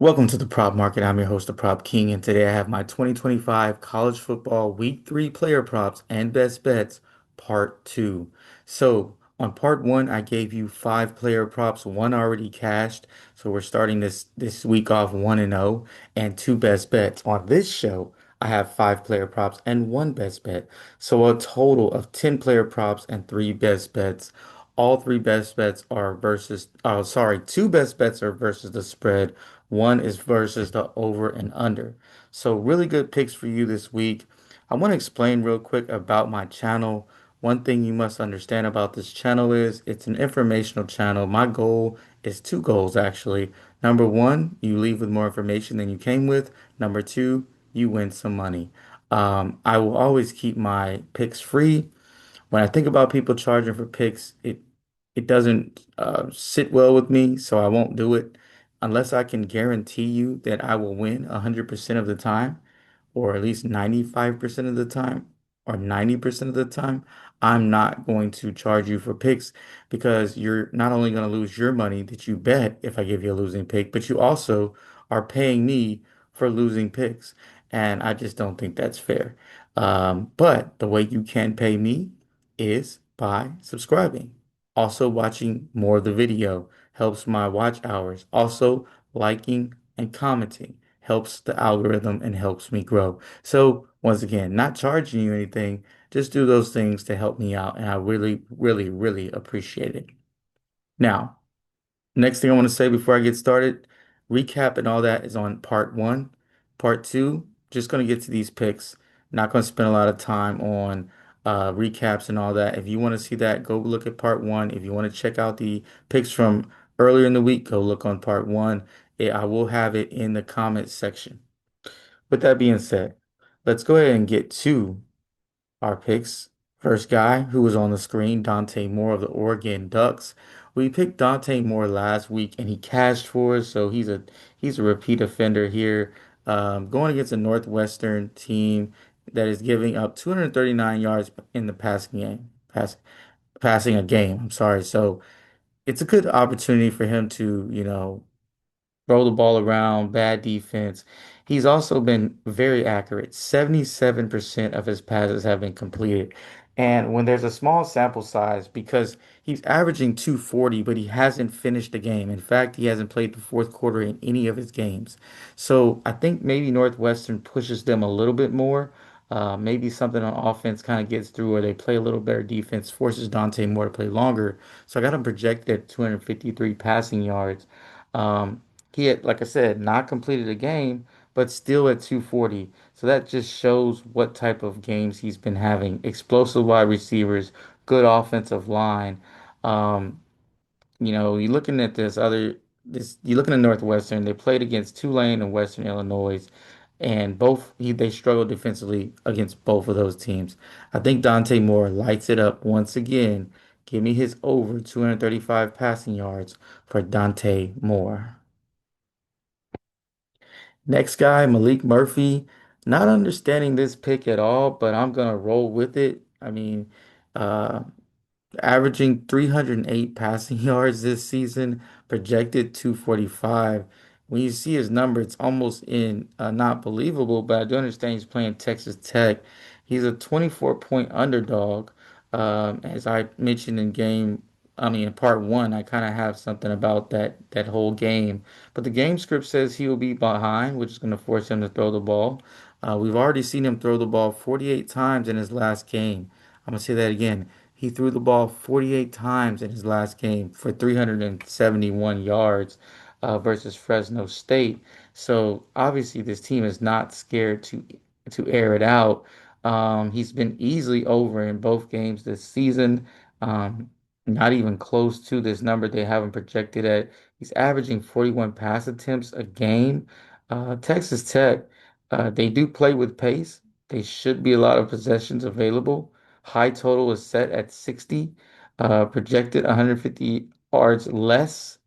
Welcome to the Prop Market. I'm your host, the Prop King, and today I have my 2025 college football week three player props and best bets, part two. So, on part one, I gave you five player props, one already cashed. So we're starting this week off 1-0 and two best bets. On this show, I have five player props and one best bet. So a total of 10 player props and three best bets. All three best bets are versus, two best bets are versus the spread. One is versus the over and under. So really good picks for you this week. I want to explain real quick about my channel. One thing you must understand about this channel is it's an informational channel. My goal is two goals actually. Number one, you leave with more information than you came with. Number two, you win some money. I will always keep my picks free. When I think about people charging for picks, it doesn't sit well with me, so I won't do it unless I can guarantee you that I will win 100% of the time, or at least 95% of the time, or 90% of the time. I'm not going to charge you for picks because you're not only going to lose your money that you bet if I give you a losing pick, but you also are paying me for losing picks. And I just don't think that's fair. But the way you can pay me is by subscribing. Also, watching more of the video helps my watch hours. Also, liking and commenting helps the algorithm and helps me grow. So, once again, not charging you anything, just do those things to help me out. And I really, really, really appreciate it. Now, next thing I want to say before I get started, recap and all that is on part one. Part two, just going to get to these picks. Not going to spend a lot of time on recaps and all that. If you want to see that, go look at part one. If you want to check out the picks from earlier in the week, go look on part one. I will have it in the comments section. With that being said, let's go ahead and get to our picks. First guy who was on the screen, Dante Moore of the Oregon Ducks. We picked Dante Moore last week and he cashed for us, so he's a repeat offender here. Going against a Northwestern team that is giving up 239 yards in the passing a game. I'm sorry. So it's a good opportunity for him to, throw the ball around, bad defense. He's also been very accurate. 77% of his passes have been completed. And when there's a small sample size, because he's averaging 240, but he hasn't finished the game. In fact, he hasn't played the fourth quarter in any of his games. So I think maybe Northwestern pushes them a little bit more. Maybe something on offense kind of gets through, or they play a little better defense, forces Dante Moore to play longer. So I got him projected at 253 passing yards. Um, he had, like I said, not completed a game, but still at 240. So that just shows what type of games he's been having. Explosive wide receivers, good offensive line. Um, you're looking at you're looking at Northwestern. They played against Tulane and Western Illinois, and they struggled defensively against both of those teams. I think Dante Moore lights it up once again. Give me his over 235 passing yards for Dante Moore. Next guy, Malik Murphy. Not understanding this pick at all, but I'm gonna roll with it. I mean, uh, averaging 308 passing yards this season, projected 245. When you see his number, it's almost not believable, but I do understand he's playing Texas Tech. He's a 24-point underdog. As I mentioned in part one, I kind of have something about that whole game. But the game script says he will be behind, which is going to force him to throw the ball. We've already seen him throw the ball 48 times in his last game. I'm gonna say that again. He threw the ball 48 times in his last game for 371 yards versus Fresno State. So obviously this team is not scared to air it out. He's been easily over in both games this season. Um, Not even close to this number they haven't projected at. He's averaging 41 pass attempts a game. Texas Tech, they do play with pace. They should be a lot of possessions available. High total is set at 60, projected 150 yards less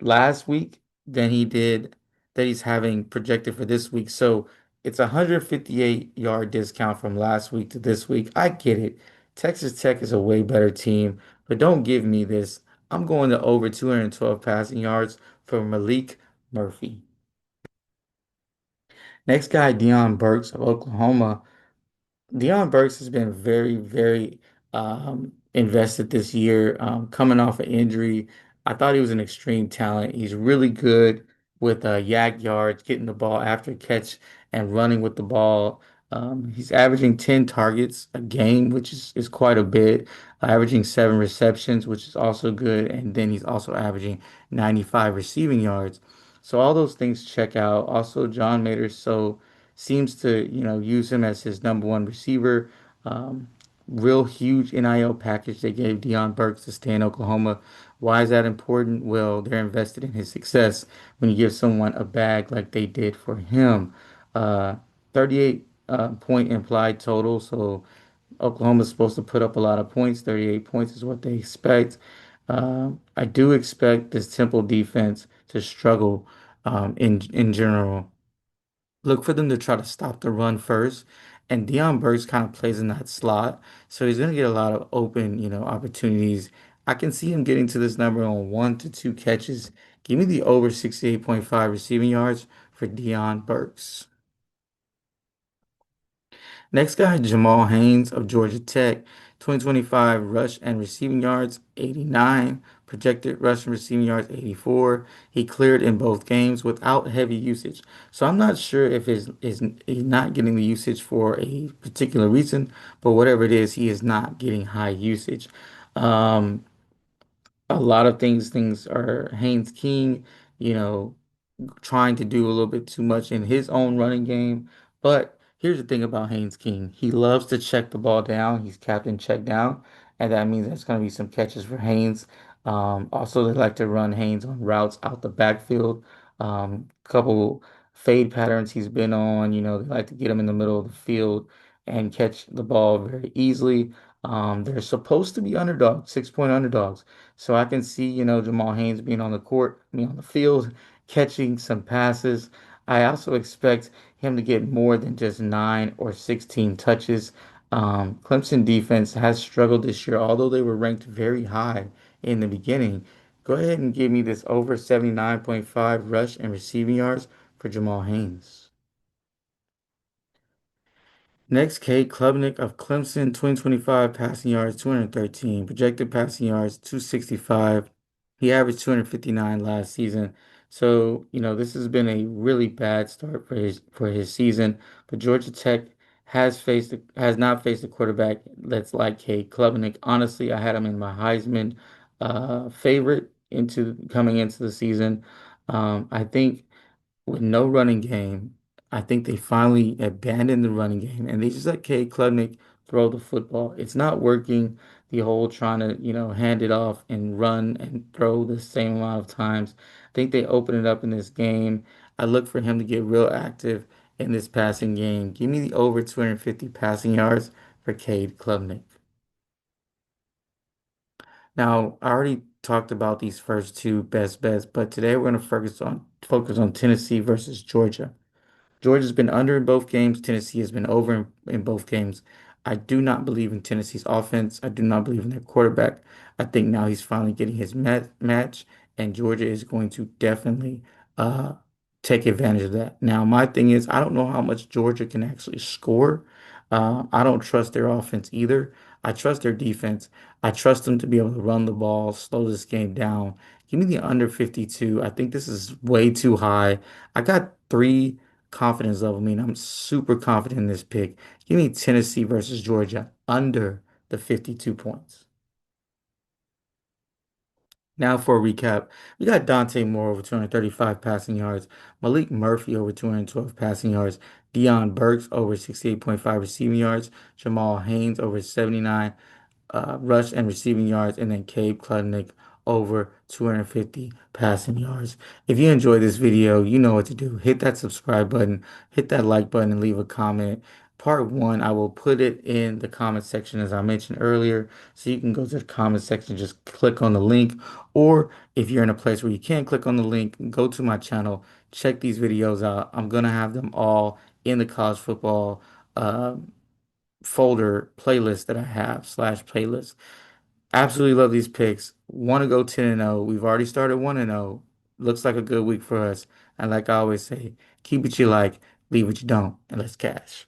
last week than he's having projected for this week. So it's a 158 yard discount from last week to this week. I get it. Texas Tech is a way better team, but don't give me this. I'm going to over 212 passing yards for Malik Murphy. Next guy, Deion Burks of Oklahoma. Deion Burks has been very, very invested this year, coming off an injury. I thought he was an extreme talent. He's really good with yak yards, getting the ball after catch and running with the ball. He's averaging 10 targets a game, which is quite a bit, averaging 7 receptions, which is also good. And then he's also averaging 95 receiving yards. So all those things check out. Also, John Mater so seems to, use him as his number one receiver. Um, Real huge NIL package they gave Deion Burks to stay in Oklahoma. Why is that important? Well, they're invested in his success when you give someone a bag like they did for him. 38 point implied total. So Oklahoma's supposed to put up a lot of points. 38 points is what they expect. I do expect this Temple defense to struggle in general. Look for them to try to stop the run first. And Deion Burks kind of plays in that slot. So he's going to get a lot of open, opportunities. I can see him getting to this number on 1 to 2 catches. Give me the over 68.5 receiving yards for Deion Burks. Next guy, Jamal Haynes of Georgia Tech, 2025 rush and receiving yards, 89. Projected rush and receiving yards, 84. He cleared in both games without heavy usage. So I'm not sure if he's not getting the usage for a particular reason, but whatever it is, he is not getting high usage. Um, a lot of things are Haynes King, you know, trying to do a little bit too much in his own running game. But here's the thing about Haynes King. He loves to check the ball down. He's captain check down, and that means there's going to be some catches for Haynes. Also, they like to run Haynes on routes out the backfield. Couple fade patterns he's been on. They like to get him in the middle of the field and catch the ball very easily. They're supposed to be underdogs, 6 point underdogs. So I can see, Jamal Haynes being on the court, being on the field, catching some passes. I also expect him to get more than just 9 or 16 touches. Clemson defense has struggled this year, although they were ranked very high in the beginning. Go ahead and give me this over 79.5 rush and receiving yards for Jamal Haynes. Next, Cade Klubnik of Clemson, 2025 passing yards, 213. Projected passing yards, 265. He averaged 259 last season. So, this has been a really bad start for his season. But Georgia Tech has not faced a quarterback that's like Cade Klubnik. Honestly, I had him in my Heisman favorite into coming into the season. I think with no running game, I think they finally abandoned the running game and they just let Cade Klubnik throw the football. It's not working. The whole trying to, hand it off and run and throw the same amount of times. I think they open it up in this game. I look for him to get real active in this passing game. Give me the over 250 passing yards for Cade Klubnik. Now, I already talked about these first two best bets, but today we're going to focus on Tennessee versus Georgia. Georgia's been under in both games. Tennessee has been over in both games. I do not believe in Tennessee's offense. I do not believe in their quarterback. I think now he's finally getting his match, and Georgia is going to definitely uh, take advantage of that. Now, my thing is, I don't know how much Georgia can actually score. I don't trust their offense either. I trust their defense. I trust them to be able to run the ball, slow this game down. Give me the under 52. I think this is way too high. I got three confidence level. I mean, I'm super confident in this pick. Give me Tennessee versus Georgia under the 52 points. Now for a recap, we got Dante Moore over 235 passing yards, Malik Murphy over 212 passing yards, Deion Burks over 68.5 receiving yards, Jamal Haynes over 79 rush and receiving yards, and then Cade Klubnik over 250 passing yards. If you enjoyed this video, you know what to do. Hit that subscribe button, hit that like button, and leave a comment. Part one, I will put it in the comment section as I mentioned earlier. So you can go to the comment section, just click on the link. Or if you're in a place where you can't click on the link, go to my channel, check these videos out. I'm gonna have them all in the college football uh, folder playlist that I have slash playlist. Absolutely love these picks. Want to go 10 and 0. We've already started 1 and 0. Looks like a good week for us. And like I always say, keep it you like. leave what you don't, and let's cash.